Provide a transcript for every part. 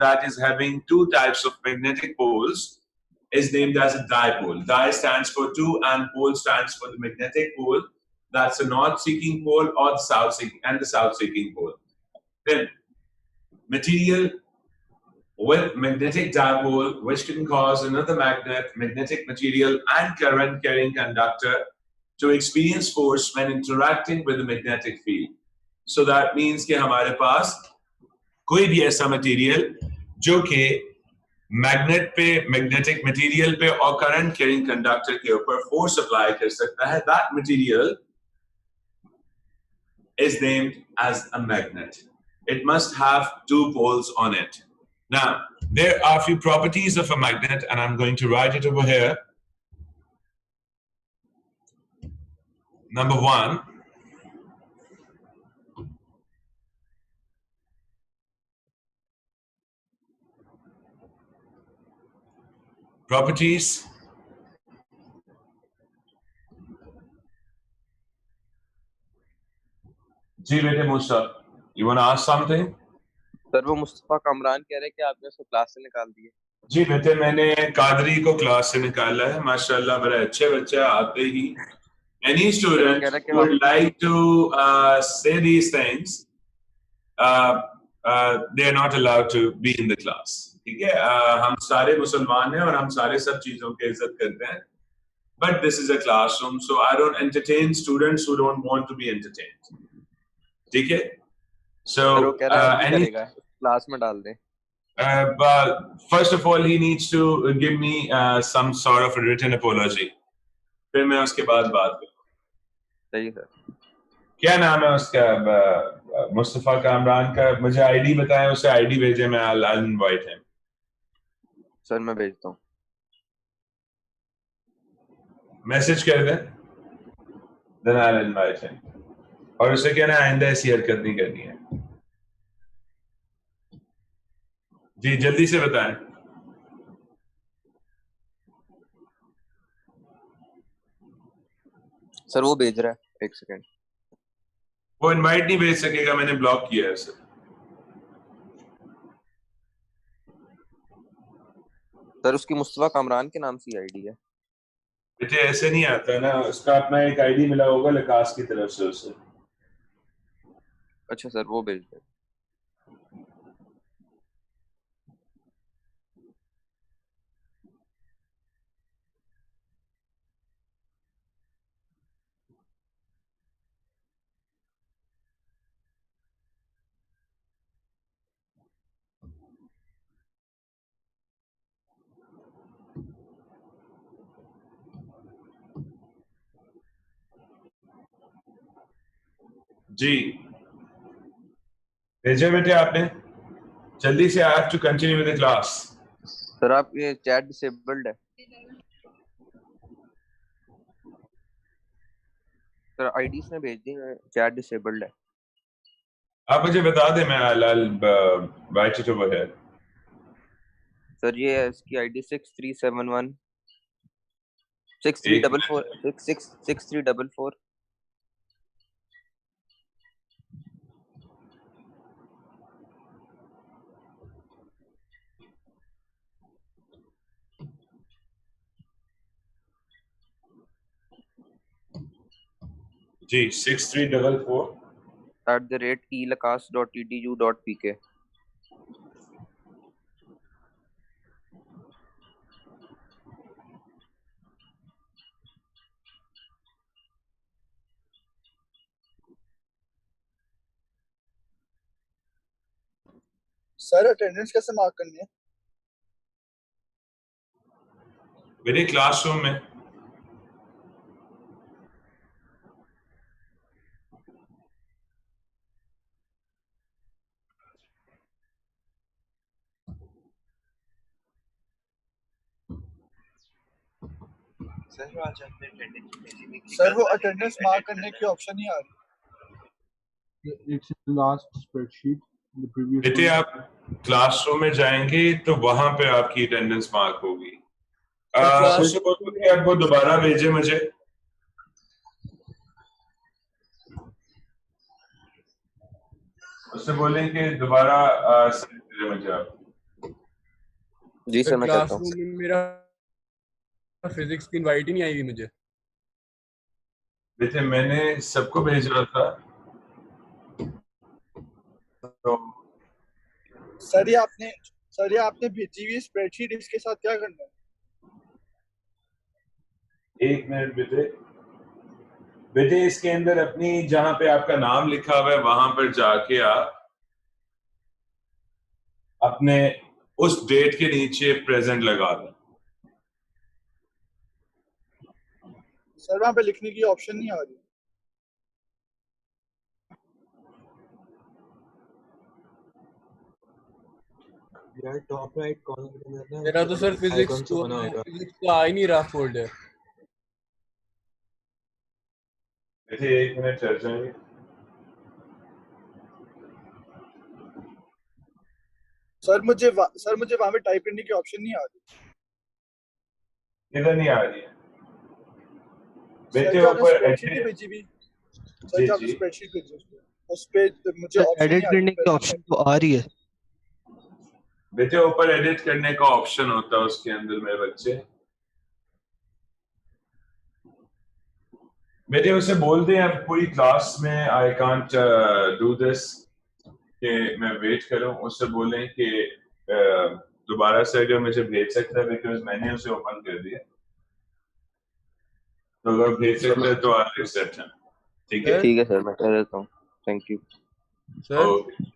that is having two types of magnetic poles is named as a dipole. Di stands for two and pole stands for the magnetic pole. That's the north-seeking pole or the south-seeking pole. Then material with magnetic dipole, which can cause another magnetic material and current-carrying conductor to experience force when interacting with the magnetic field. So that means कि हमारे पास कोई भी ऐसा material जो कि magnetic material पे और current carrying conductor के ऊपर फोर्स अप्लाई कर सकता है, that material is named as a magnet. It must have two poles on it. Now, there are a few properties of a magnet, and I'm going to write it over here. Number one, properties. जी बेटे Mustafa, you want to ask something? Sir वो मुस्तफा कामरान कह रहे हैं कि आपने उसको class से निकाल दिए। जी बेटे मैंने कादरी को क्लास से निकाला है, माशाल्लाह बड़े अच्छे बच्चे आते ही। Any student would like to say these things, they are not allowed to be in the class. ठीक है, हम सारे मुसलमान हैं और हम सारे सब चीजों की इज्जत करते हैं. But this is a classroom, so I don't entertain students who don't want to be entertained. ठीक है? So any क्लास में डाल दें. But first of all, he needs to give me some sort of a written apology. फिर मैं उसके बाद बात करूँ. सही सर. क्या नाम है उसका? मुस्तफा कामरान का. मुझे आईडी बताएं, उसे आईडी भेजें, मैं I'll invite him. सर मैं भेजता हूँ. मैसेज कर दें. Then I'll invite him. और उसे कहना आइंदा ऐसी हरकत नहीं करनी है. जी जल्दी से बताएं. सर वो भेज रहा है, एक सेकंड. वो इनवाइट नहीं भेज सकेगा, मैंने ब्लॉक किया है उसे. सर उसकी मुस्तफा कामरान के नाम से आईडी है. बेटे ऐसे नहीं आता ना, उसका अपना एक आईडी मिला होगा लकास की तरफ से उसे. अच्छा सर वो भेज दे. जी भेजे बेटे आपने. जल्दी से. I have to continue with the class. Sir आप ये चैट डिसेबल्ड है. सर आईडीज में भेज दी, चैट डिसेबल्ड है. आप मुझे बता दें, मैं I'll write it over here. Sir ये है इसकी आईडी 6371 6344 6344. जी 6344 @elacas.edu.pk. सर अटेंडेंस कैसे मार्क करनी है? मेरे क्लासरूम में. सर वो अटेंडेंस मार्क करने की ऑप्शन नहीं आ रही. It's in the last spreadsheet. The previous. बेटे आप क्लासरूम में जाएंगे तो वहां पे आपकी अटेंडेंस मार्क होगी. उससे बोलो कि आप वो दोबारा भेजे मुझे. उससे बोलें कि दोबारा मुझे आप. जी सर मैं करता हूँ। क्लासरूम में मेरा फिजिक्स की इनवाइट ही नहीं आई हुई मुझे। बेटे मैंने सबको भेजा था तो सर ये आपने भेजी हुई स्प्रेडशीट, इसके साथ क्या करना है? एक मिनट बेटे इसके अंदर अपनी जहां पे आपका नाम लिखा हुआ है वहां पर जाके आप अपने उस डेट के नीचे प्रेजेंट लगा दें। सर वहां पे लिखने की ऑप्शन नहीं आ रही। यार टॉप राइट कॉर्नर के अंदर ना मेरा तो सर फिजिक्स आइकॉन सा बना होगा। का आ ही नहीं रहा फोल्डर। बेटे एक मिनट चल जाएंगे। सर मुझे वहां पे टाइप करने की ऑप्शन नहीं आ रही। इधर नहीं आ रही है सर बेटे जो आपने ऊपर स्प्रेडशीट edit- भेजी हुई, सर जी जो आपने जी स्प्रेडशीट भेजी उस पे मुझे ऑप्शन एडिट नहीं आ करने की रही। ऑप्शन तो आ रही है। बेटे ऊपर एडिट करने का ऑप्शन होता है उसके अंदर मेरे बच्चे। बेटे उसे बोल दें अब पूरी क्लास में आई कांट डू दिस कि मैं वेट करूं। उससे बोलें कि दोबारा से अगर मुझे भेज सकता है बिकॉज मैंने उसे ओपन कर दिया। तो अगर भेज सकता है तो आई एक्सेप्ट हिम। ठीक है ठीक है सर मैं कर देता हूँ। Thank you sir okay.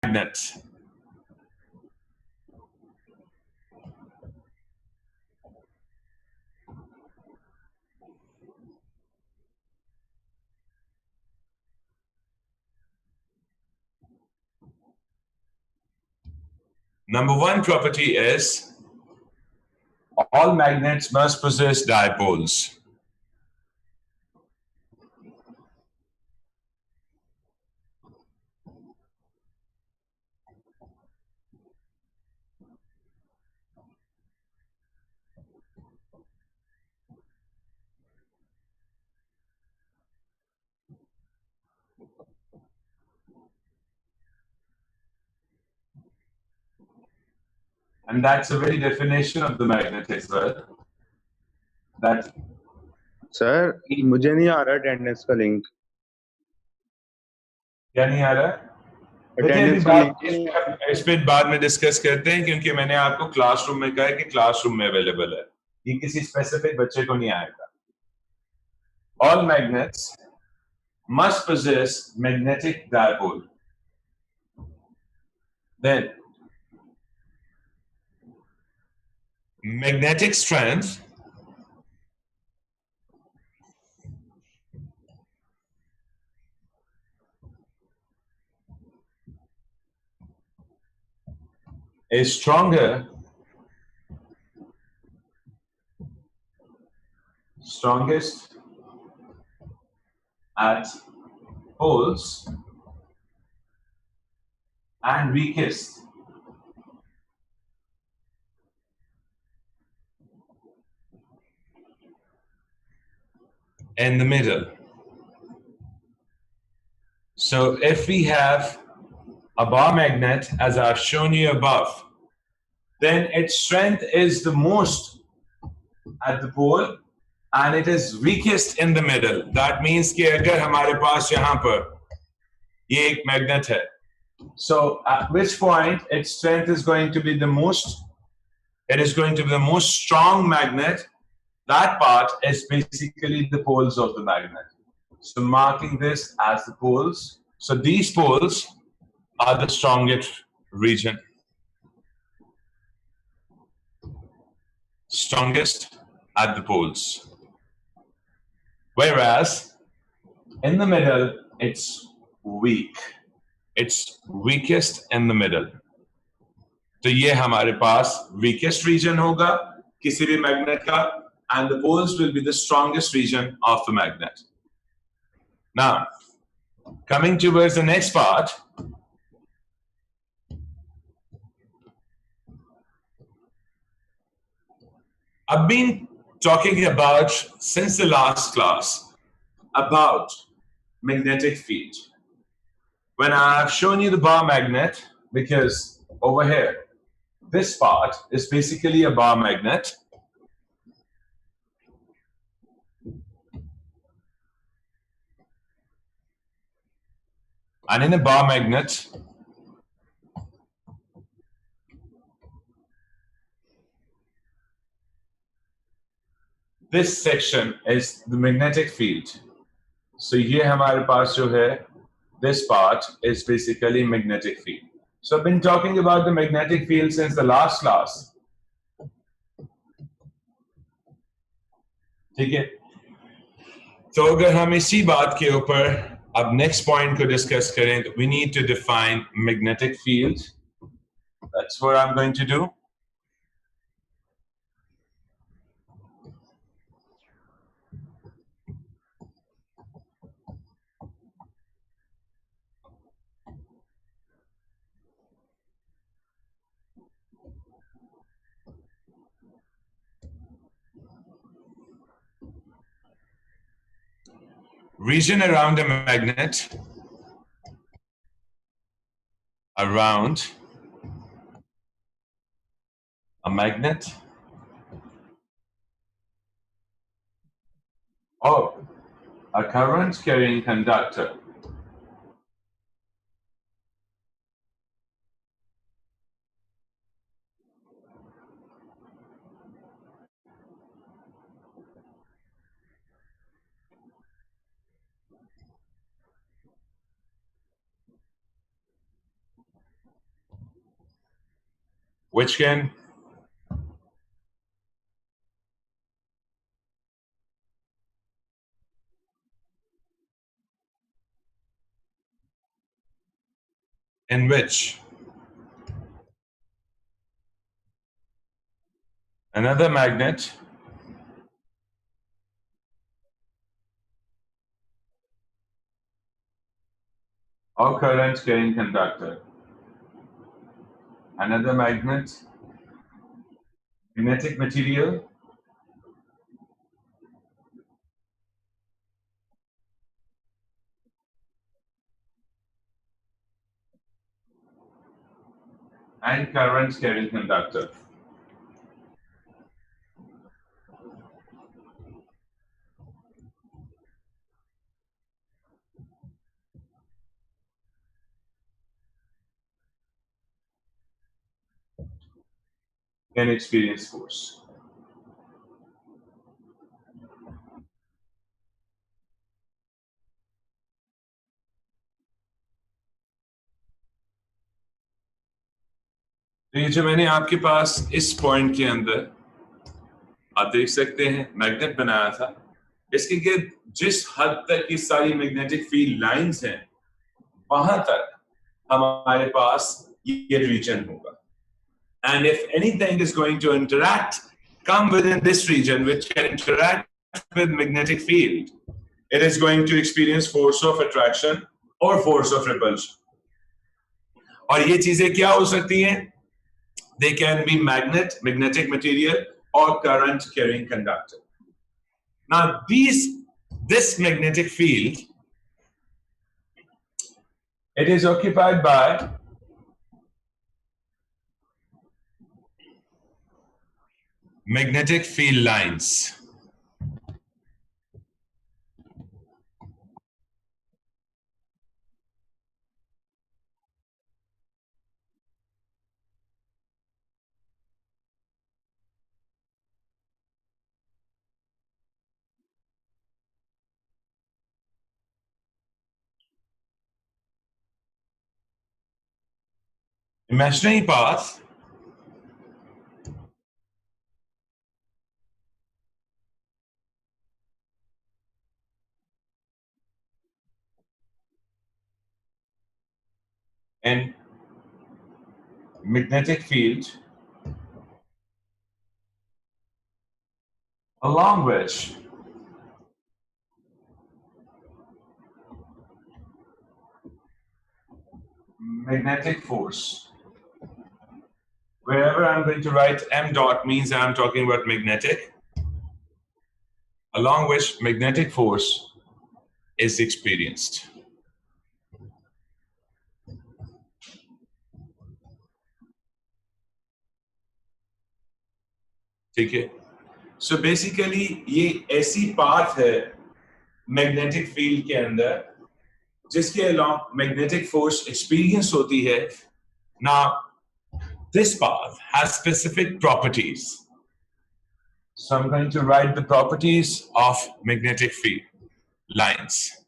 Magnets. Number one property is all magnets must possess dipoles. And that's the very definition of the magnet as well. That sir मुझे नहीं आ रहा अटेंडेंस का लिंक। क्या नहीं आ रहा है? बेटे अभी अटेंडेंस का बात लिंक इस पे बाद में डिस्कस करते हैं क्योंकि मैंने आपको क्लासरूम में कहा है कि क्लासरूम में अवेलेबल है। ये किसी स्पेसिफिक बच्चे को नहीं आएगा। All magnets must possess magnetic dipole. Then magnetic strength is strongest at poles and weakest in the middle. So if we have a bar magnet as I've shown you above, then its strength is the most at the pole and it is weakest in the middle. That means कि अगर हमारे पास यहाँ पर ये एक magnet है, so at which point its strength is going to be the most, it is going to be the most strong magnet. That part is basically the poles of the magnet. So marking this as the poles. So these poles are the strongest region. Strongest at the poles. Whereas in the middle, it's weak. It's weakest in the middle. तो ये हमारे पास weakest region होगा किसी भी magnet का, and the poles will be the strongest region of the magnet. Now, coming towards the next part, I've been talking about since the last class about magnetic field. When I've shown you the bar magnet, because over here, this part is basically a bar magnet. And in a bar magnet, this section is the magnetic field. So ये हमारे पास जो है, this part is basically magnetic field. So I've been talking about the magnetic field since the last class. ठीक है? तो अगर हम इसी बात के ऊपर अब next point को discuss करें, तो we need to define magnetic field. That's what I'm going to do. Region around a magnet, around a magnet, or a current carrying conductor. Which can in which another magnet or current carrying conductor, another magnet, magnetic material, and current carrying conductor. Can experience force. तो ये जो मैंने आपके पास इस point के अंदर आप देख सकते हैं मैग्नेट बनाया था, इसके गिर्द जिस हद तक की सारी मैग्नेटिक फील्ड लाइंस हैं वहां तक हमारे पास ये रीजन होगा. And if anything is going to interact, come within this region, which can interact with magnetic field, it is going to experience force of attraction or force of repulsion. और ये चीजें क्या हो सकती हैं? They can be magnetic material, or current carrying conductor. Now this magnetic field, it is occupied by magnetic field lines. Imaginary path in magnetic field along which magnetic force, wherever I'm going to write m dot means I'm talking about magnetic, along which magnetic force is experienced. ठीक है? So basically ये ऐसी path है magnetic field के अंदर जिसके along magnetic force experience होती है. Now this path has specific properties. So I'm going to write the properties of magnetic field lines.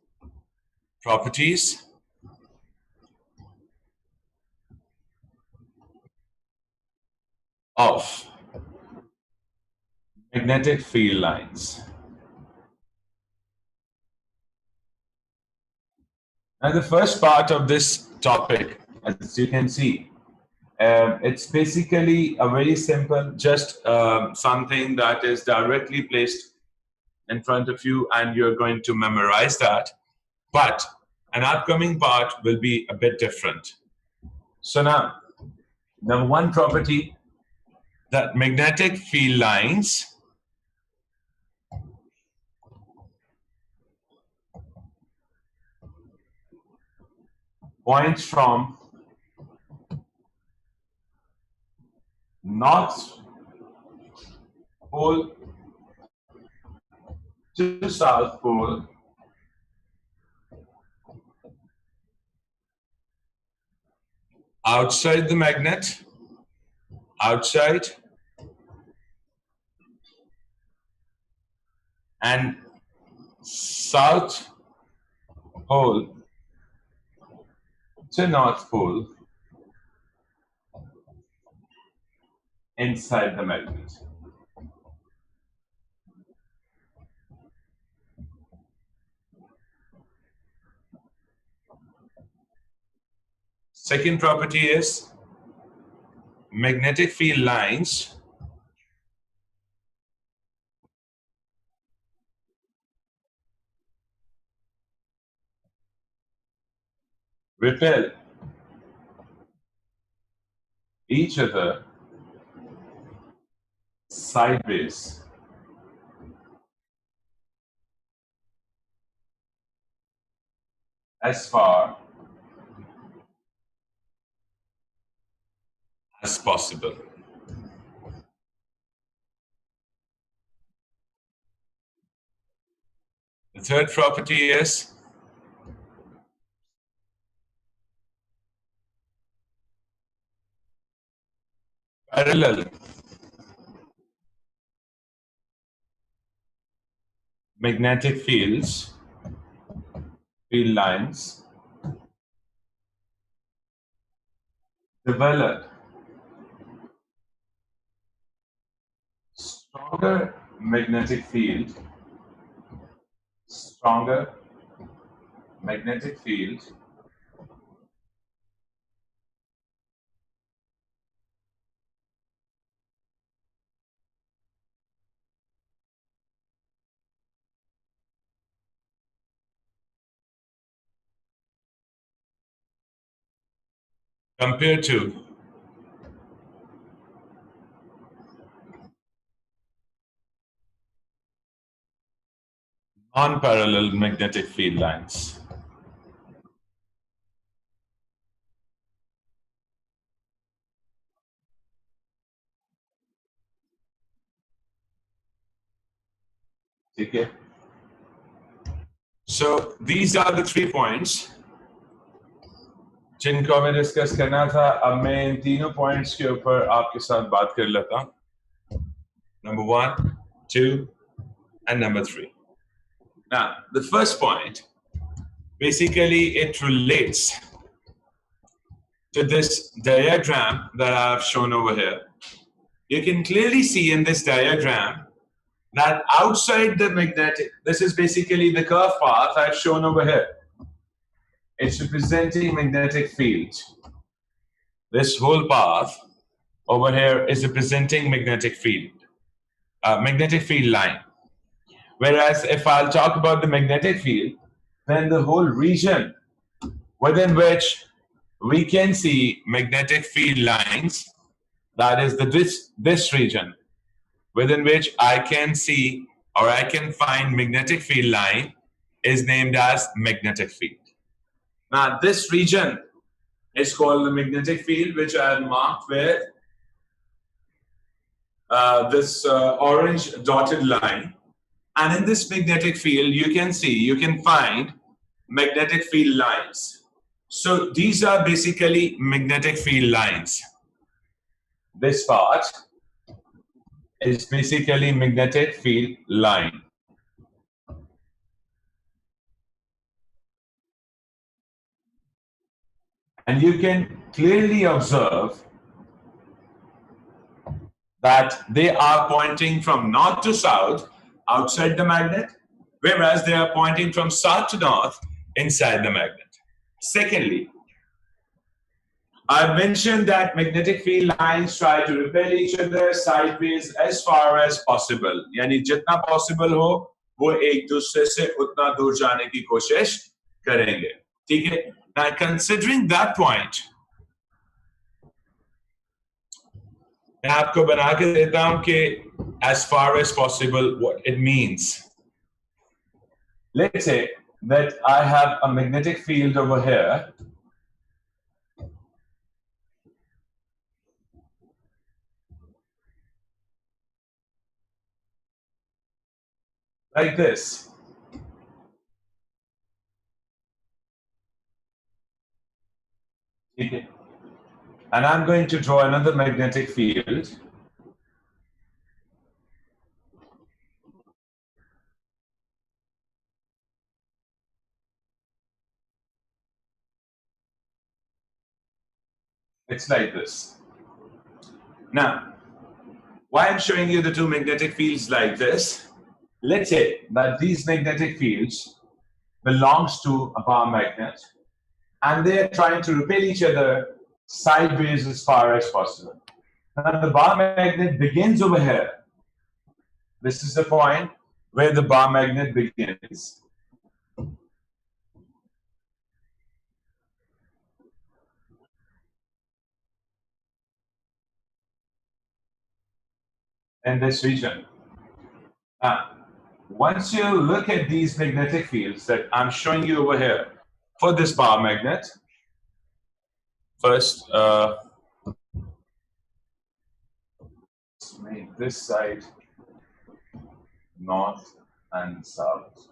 Properties of magnetic field lines. Now the first part of this topic, as you can see, it's basically a very simple, just something that is directly placed in front of you and you're going to memorize that. But an upcoming part will be a bit different. So now, number one property, that magnetic field lines points from North Pole to South Pole outside the magnet, outside, and South Pole to North Pole inside the magnet. Second property is magnetic field lines repel each other sideways as far as possible. The third property is parallel magnetic field lines develop stronger magnetic field compared to non-parallel magnetic field lines. Okay. So these are the 3 points जिनको हमें discuss करना था. अब मैं इन तीनों points के ऊपर आपके साथ बात कर लेता हूं. Number 1, 2, and number 3. Now, the first point, basically it relates to this diagram that I have shown over here. You can clearly see in this diagram that outside the magnetic, this is basically the curve path I've shown over here. It's representing magnetic field. this whole path over here is representing magnetic field line. Whereas if I'll talk about the magnetic field, then the whole region within which we can see magnetic field lines, that is this region within which I can see or I can find magnetic field line, is named as magnetic field. Now this region is called the magnetic field, which I have marked with this orange dotted line. And in this magnetic field, you can find magnetic field lines. So these are basically magnetic field lines. This part is basically magnetic field line. And you can clearly observe that they are pointing from north to south outside the magnet, whereas they are pointing from south to north inside the magnet. Secondly, I mentioned that magnetic field lines try to repel each other sideways as far as possible. यानी जितना possible हो वो एक दूसरे से उतना दूर जाने की कोशिश करेंगे. ठीक है? Now considering that point, मैं आपको बना के देता हूं कि as far as possible what it means. Let's say that I have a magnetic field over here. Like this. Okay. And I'm going to draw another magnetic field. It's like this. Now, why I'm showing you the two magnetic fields like this? Let's say that these magnetic fields belongs to a bar magnet and they are trying to repel each other sideways as far as possible. Now the bar magnet begins over here. This is the point where the bar magnet begins. In this region. Now, once you look at these magnetic fields that I'm showing you over here for this bar magnet, first let's make this side north and south.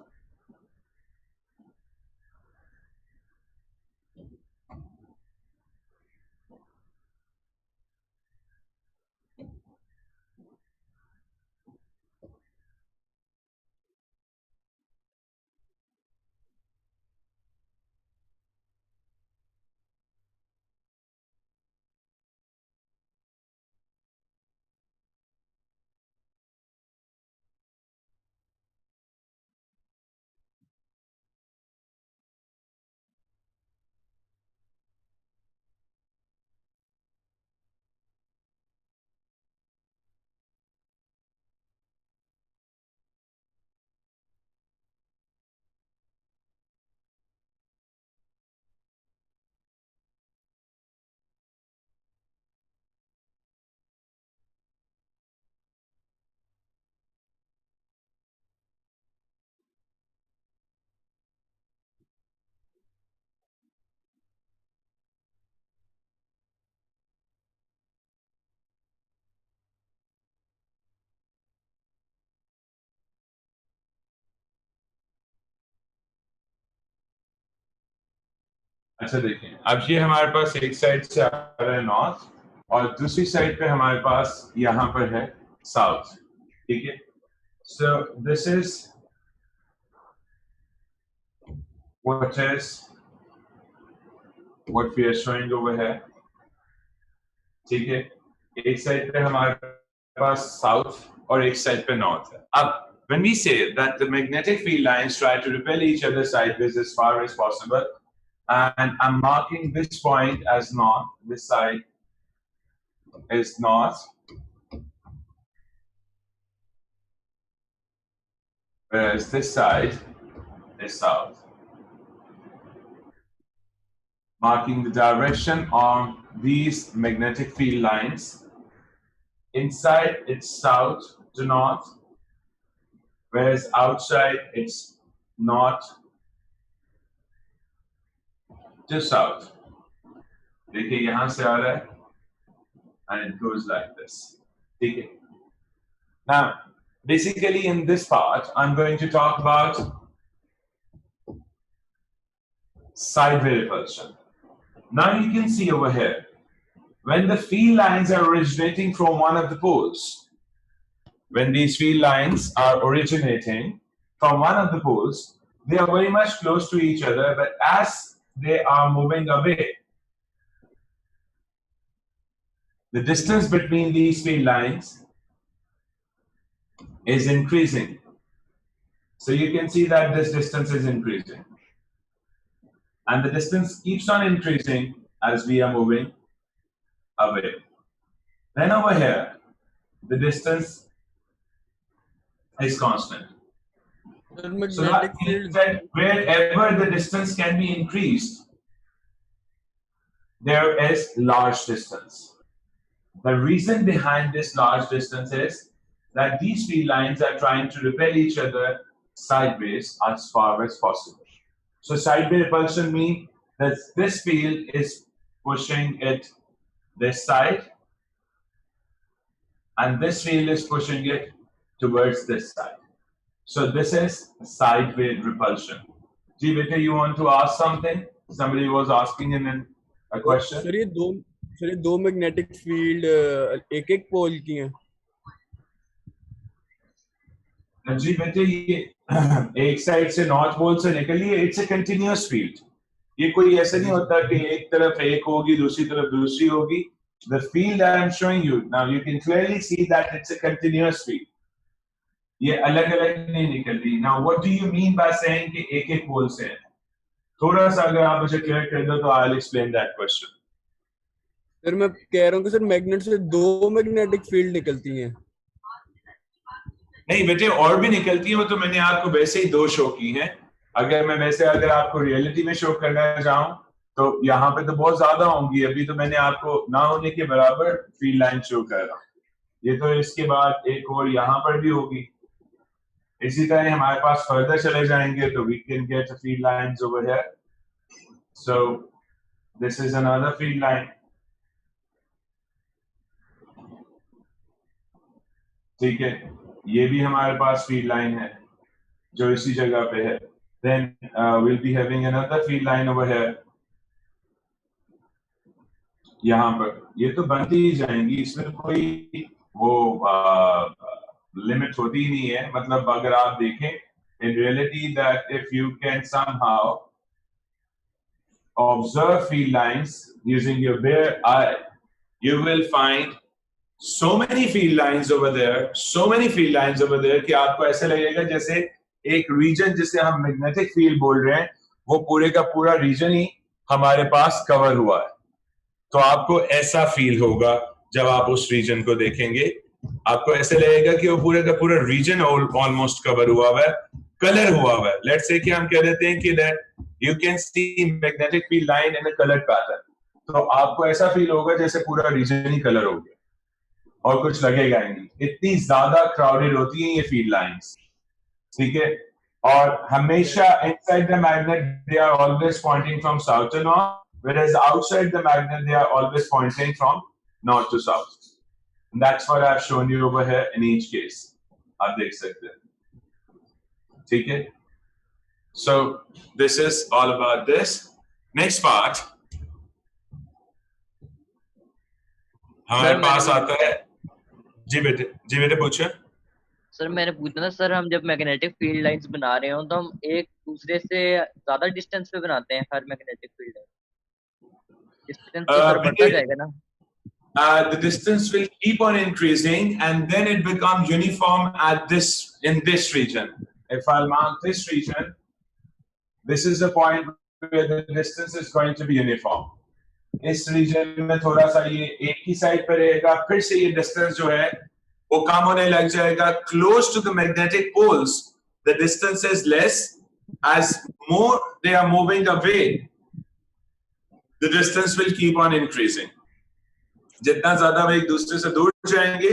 अच्छा देखिए, अब ये हमारे पास एक side से आ रहा है north और दूसरी साइड पे हमारे पास यहाँ पर है साउथ. ठीक है? So this is what we are showing over here. ठीक है? एक साइड पे हमारे पास साउथ और एक साइड पे नॉर्थ है. अब when we say that the magnetic field lines try to repel each other sideways as far as possible, and I'm marking this point as north. This side is north, whereas this side is south. Marking the direction on these magnetic field lines. Inside it's south to north, whereas outside it's north to south. देखिए यहाँ से आ रहा है, and it goes like this. ठीक है. Now, basically in this part, I'm going to talk about sideway repulsion. Now you can see over here, when the field lines are originating from one of the poles, when these field lines are originating from one of the poles, they are very much close to each other, but as they are moving away, the distance between these field lines is increasing. So you can see that this distance is increasing. And the distance keeps on increasing as we are moving away. Then over here, the distance is constant. Sir, So that means that wherever the distance can be increased, there is large distance. The reason behind this large distance is that these field lines are trying to repel each other sideways as far as possible. So sideway repulsion means that this field is pushing it this side, and this field is pushing it towards this side. So this is sideway repulsion. Ji, beta, you want to ask something? Somebody was asking in a question. Sir ये दो magnetic field एक एक पोल की हैं. जी बेटे, ये एक side से नॉर्थ पोल से निकली है. It's a continuous field. ये कोई ऐसा नहीं होता कि एक तरफ एक होगी दूसरी तरफ दूसरी होगी. The field I am showing you now, you can clearly see that it's a continuous field. ये अलग अलग नहीं निकल रही. Now what do you mean by saying कि एक एक पोल से है? थोड़ा सा अगर आप मुझे क्लियर कर दो तो I'll explain that question. Sir मैं कह रहा हूँ कि सर मैग्नेट से दो मैग्नेटिक फील्ड निकलती हैं. नहीं बेटे, और भी निकलती है. वो तो मैंने आपको वैसे ही दो शो की हैं. अगर मैं वैसे अगर आपको रियलिटी में शो करना चाहूँ तो यहाँ पे तो बहुत ज्यादा होंगी. अभी तो मैंने आपको ना होने के बराबर फील्ड लाइन शो कर रहा हूँ. ये तो इसके बाद एक और यहाँ पर भी होगी. इसी तरह हमारे पास फर्दर चले जाएंगे तो we can get field lines over here. So this is another field line. ठीक है, ये भी हमारे पास फील्ड लाइन है जो इसी जगह पे है. Then we'll be having another field line over here. यहाँ पर ये तो बनती ही जाएंगी. इसमें कोई वो लिमिट होती ही नहीं है. मतलब अगर आप देखें in reality that if you can somehow observe field lines using your bare eye, you will find so many field lines over there, so many field lines over there कि आपको ऐसे लगेगा जैसे एक रीजन जिसे हम मैग्नेटिक फील्ड बोल रहे हैं वो पूरे का पूरा रीजन ही हमारे पास कवर हुआ है. तो आपको ऐसा फील होगा जब आप उस रीजन को देखेंगे. आपको ऐसे लगेगा कि वो पूरे का पूरा रीजन ऑलमोस्ट कवर हुआ है, कलर हुआ है. लेट्स से कि हम कह देते हैं कि that you can see magnetic field line in a coloured pattern. तो आपको ऐसा फील होगा जैसे पूरा रीजन ही कलर हो गया और कुछ लगेगा ही नहीं. इतनी ज्यादा क्राउडेड होती हैं ये फील्ड लाइंस. ठीक है, और हमेशा inside the magnet they are always pointing from south to north, whereas outside the magnet they are always pointing from north to south. And that's what I've shown you over here in each case. आप देख सकते हैं. ठीक है, so this is all about this. Next part हमारे पास आता है. जी बेटे पूछे. सर मैंने पूछना था सर, हम जब मैग्नेटिक फील्ड लाइंस बना रहे हो तो हम एक दूसरे से ज्यादा डिस्टेंस पे बनाते हैं हर मैग्नेटिक फील्ड लाइन. डिस्टेंस तो सर बढ़ता जाएगा ना. The distance will keep on increasing and then it becomes uniform at in this region. If I'll mark this region, this is the point where the distance is going to be uniform. इस reason में थोड़ा सा ये एक ही side पर रहेगा, फिर से ये डिस्टेंस जो है वो कम होने लग जाएगा. Close to the magnetic poles, the distance is less. As more they are moving away, the distance will keep on increasing. जितना ज्यादा वे एक दूसरे से दूर जाएंगे,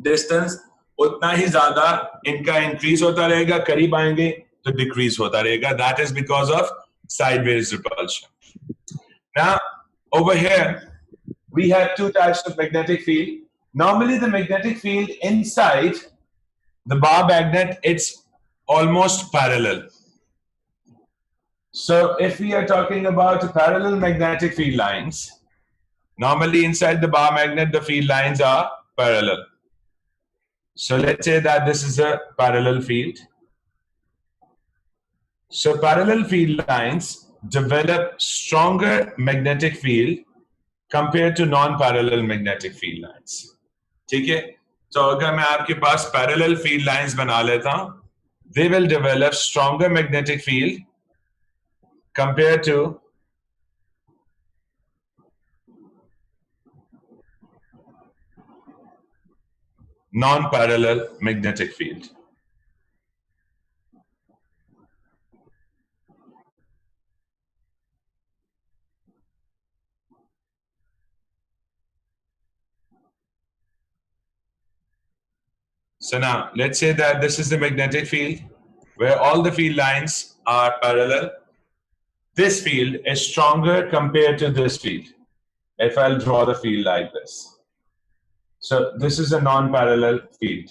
डिस्टेंस उतना ही ज्यादा इनका इंक्रीज होता रहेगा. करीब आएंगे तो डिक्रीज होता रहेगा. That is because of sideways repulsion. Now, over here, we have two types of magnetic field. Normally, the magnetic field inside the bar magnet, it's almost parallel. So, if we are talking about parallel magnetic field lines, normally inside the bar magnet, the field lines are parallel. So, let's say that this is a parallel field. So, parallel field lines develop stronger magnetic field compared to non-parallel magnetic field lines. ठीक है? तो अगर मैं आपके पास parallel field lines बना लेता हूं, they will develop stronger magnetic field compared to non-parallel magnetic field. So now, let's say that this is the magnetic field where all the field lines are parallel. This field is stronger compared to this field. If I'll draw the field like this. So this is a non-parallel field.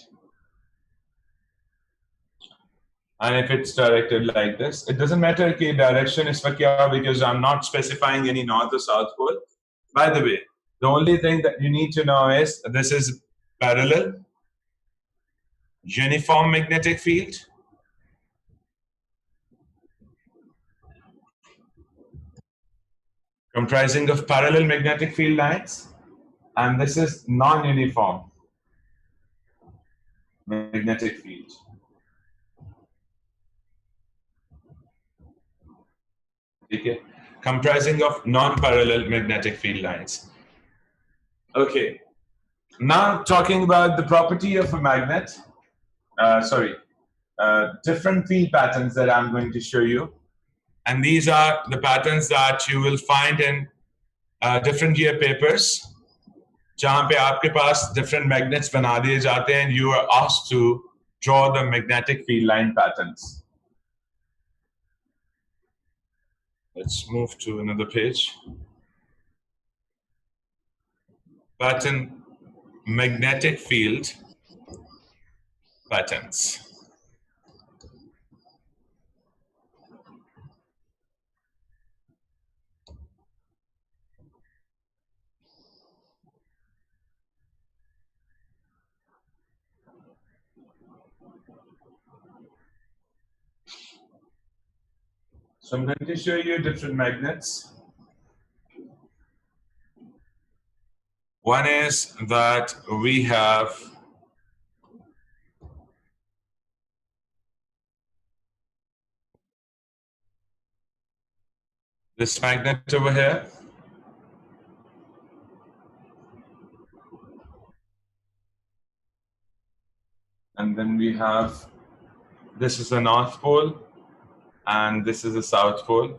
And if it's directed like this, it doesn't matter the direction is because I'm not specifying any north or south pole. By the way, the only thing that you need to know is this is parallel. Uniform magnetic field. Comprising of parallel magnetic field lines. And this is non-uniform magnetic field. Okay. Comprising of non-parallel magnetic field lines. Okay. Now talking about the property of a magnet. Different field patterns that I'm going to show you. And these are the patterns that you will find in different year papers. जहाँ पे आपके पास different magnets बना दिए जाते हैं and you are asked to draw the magnetic field line patterns. Let's move to another page. Pattern magnetic field patterns. So I'm going to show you different magnets. One is that we have this magnet over here. And then we have, this is the North Pole, and this is the South Pole.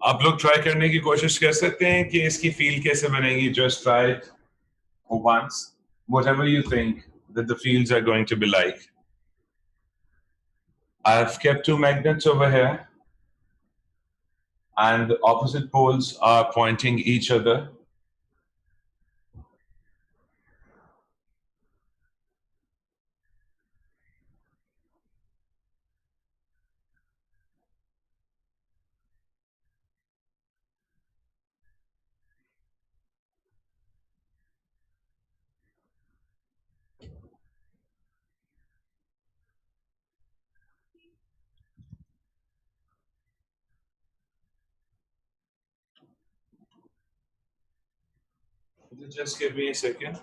आप लोग try करने की कोशिश कर सकते हैं कि इसकी फील कैसे बनेगी. Just try it for once. Whatever you think that the fields are going to be like. I have kept two magnets over here, and the opposite poles are pointing each other. Just give me a second.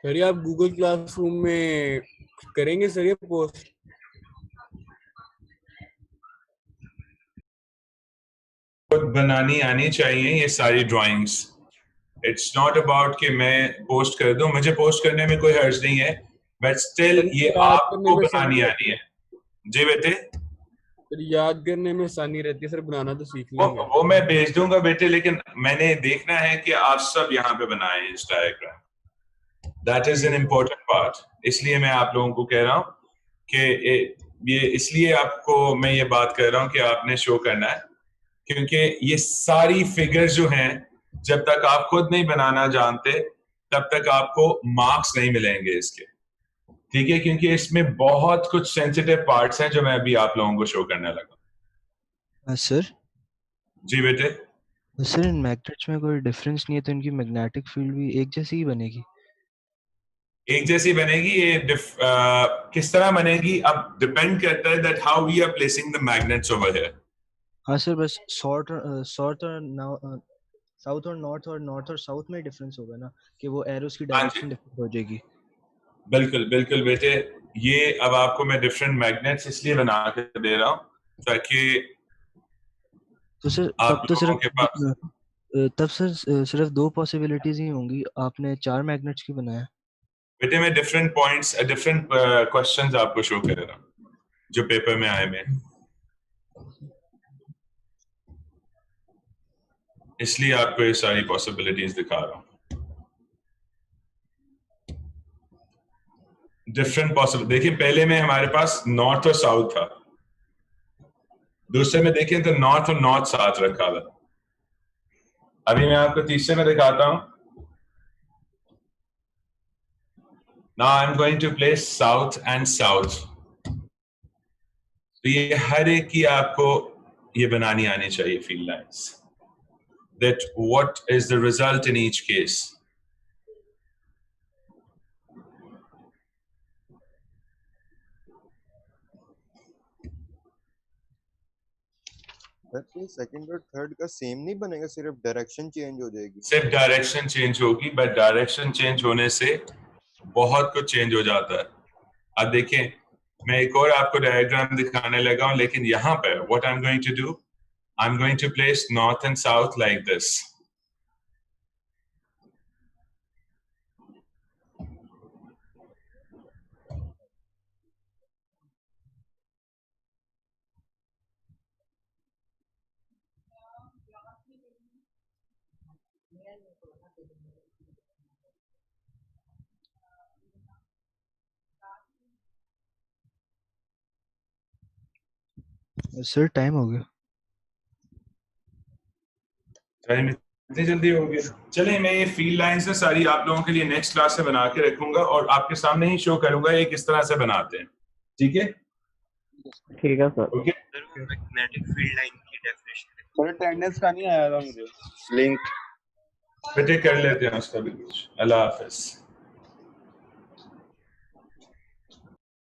Sir ये आप Google classroom में करेंगे sir ये post? बनानी आनी चाहिए ये सारी ड्राइंग्स. इट्स नॉट अबाउट कि मैं पोस्ट कर दूं. मुझे पोस्ट करने में कोई हर्ज नहीं है, बट स्टिल ये आपको बनानी आनी है. जी बेटे, सर याद करने में आसानी रहती है सर, बनाना तो सीख लेंगे. वो मैं भेज दूंगा बेटे, लेकिन मैंने देखना है कि आप सब यहाँ पे बनाएं इस diagram. That is an important part. इसलिए मैं आप लोगों को कह रहा हूँ कि ये इसलिए आपको मैं ये बात कर रहा हूँ कि आपने शो करना है, क्योंकि ये सारी फिगर्स जो हैं, जब तक आप खुद नहीं बनाना जानते तब तक आपको मार्क्स नहीं मिलेंगे इसके. ठीक है, क्योंकि इसमें बहुत कुछ सेंसिटिव पार्ट्स हैं जो मैं अभी आप लोगों को शो करने लगा. सर जी बेटे. सर इन मैग्नेट्स में कोई डिफरेंस नहीं है तो इनकी मैग्नेटिक फील्ड भी एक जैसी ही बनेगी? एक जैसी बनेगी. ये किस तरह बनेगी अब डिपेंड करता है that how we are placing the magnets over here. हाँ सर, बस साउथ और नॉर्थ और साउथ में डिफरेंस होगा ना, कि वो एरोस की डायरेक्शन डिफरेंट हो जाएगी. बिल्कुल बिल्कुल बेटे. ये अब आपको मैं डिफरेंट मैग्नेट्स इसलिए बना के दे रहा हूँ ताकि तो सर तब सर सिर्फ दो पॉसिबिलिटीज ही होंगी. आपने 4 मैग्नेट्स क्यों बनाया? बेटे मैं डिफरेंट पॉइंट्स डिफरेंट क्वेश्चंस आपको शो कर रहा हूँ जो पेपर में आए हैं, इसलिए आपको ये सारी पॉसिबिलिटीज दिखा रहा हूँ. Different possible. देखिए पहले में हमारे पास नॉर्थ और साउथ था, दूसरे में देखें तो नॉर्थ और नॉर्थ साथ रखा हुआ. अभी मैं आपको तीसरे में दिखाता हूं. Now I'm going to place south and south. तो ये हर एक की आपको ये बनानी आनी चाहिए field lines. That what is the result in each case. Sir second और थर्ड का सेम नहीं बनेगा, सिर्फ डायरेक्शन चेंज हो जाएगी। सिर्फ डायरेक्शन चेंज होगी, बट डायरेक्शन चेंज होने से बहुत कुछ चेंज हो जाता है। अब देखें, मैं एक और आपको डायग्राम दिखाने लगा हूं, लेकिन यहाँ पर what I am going to do, I am going to place north and south like this. Sir time हो गया। टाइम इतनी जल्दी हो गया? चलिए, मैं ये फील्ड लाइंस है सारी आप लोगों के लिए नेक्स्ट क्लास से बना के रखूंगा और आपके सामने ही शो करूंगा ये किस तरह से बनाते हैं। ठीक है? ठीक है sir. Okay. Magnetic field line की डेफिनेशन सर अटेंडेंस का नहीं आया था मुझे लिंक बेटे कर लेते हैं उसका भी कुछ। अल्लाह हाफिज।